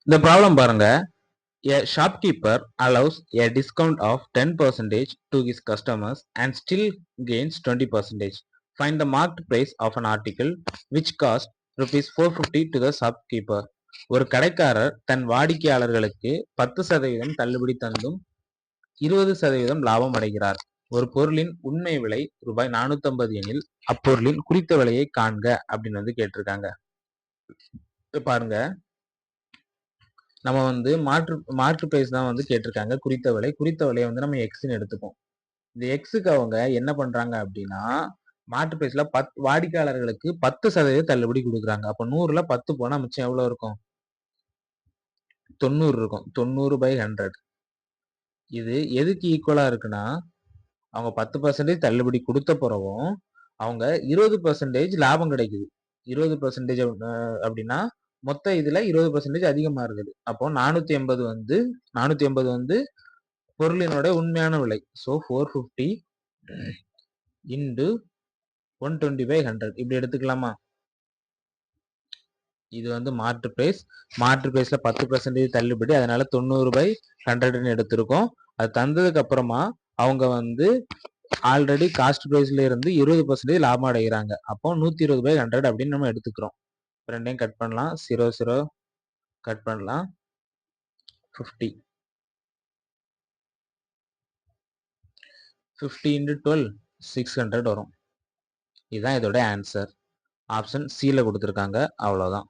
இந்த ப்ராப்ளம் பாருங்க. A shopkeeper allows a discount of 10% to his customers and still gains 20%. Find the marked price of an article which cost rupees 450 to the shopkeeper. ஒரு கடைக்காரர் தன் வாடிக்கையாளர்களுக்கு 10% தள்ளுபடி தந்தும் 20% லாபம் அடைகிறார். ஒரு பொருளின் உண்மை விலை ரூபாய் 450 எனில் அப்பொருளின் குறித்த விலையை காண்க அப்படின்னு கேட்டிருக்காங்க. பாருங்க, நம்ம மாற்று பிரைஸ் தான் கேட்டிருக்காங்க. குறித்த விலையை நம்ம எக்ஸ்ன்னு எடுத்துப்போம். இந்த எக்ஸுக்கு அவங்க என்ன பண்றாங்க அப்படின்னா, மாற்று பிரைஸ்ல வாடிக்கையாளர்களுக்கு 10% தள்ளுபடி கொடுக்குறாங்க. அப்ப 100ல 10 போனா மிச்சம் எவ்வளவு இருக்கும்? 90 இருக்கும். 90/100. இது எதுக்கு ஈக்குவலா இருக்குன்னா, அவங்க 10% தள்ளுபடி கொடுத்த பிறகும் அவங்க 20% லாபம் கிடைக்குது. 20% அப்படின்னா மொத்த இதுல 20% அதிகமா இருக்குது. அப்போ 480 பொருளினோட உண்மையான விலை. ஸோ 450 into 120/100 இப்படி எடுத்துக்கலாமா? இது மாற்று பிரைஸ். மாற்று பிரைஸ்ல 10% தள்ளுபடி, அதனால 90/100 எடுத்திருக்கோம். அது தந்ததுக்கு அப்புறமா அவங்க ஆல்ரெடி காஸ்ட் பிரைஸ்ல இருந்து 20% லாபம் அடைகிறாங்க. அப்போ 120/100 அப்படின்னு நம்ம எடுத்துக்கிறோம். ரெண்டையும் கட் பண்ணலாம். 0 0 கட் பண்ணலாம். 50 into 12 600 வரும். இதுதான் இதோட ஆன்சர். ஆப்ஷன் சில கொடுத்துருக்காங்க. அவ்வளவுதான்.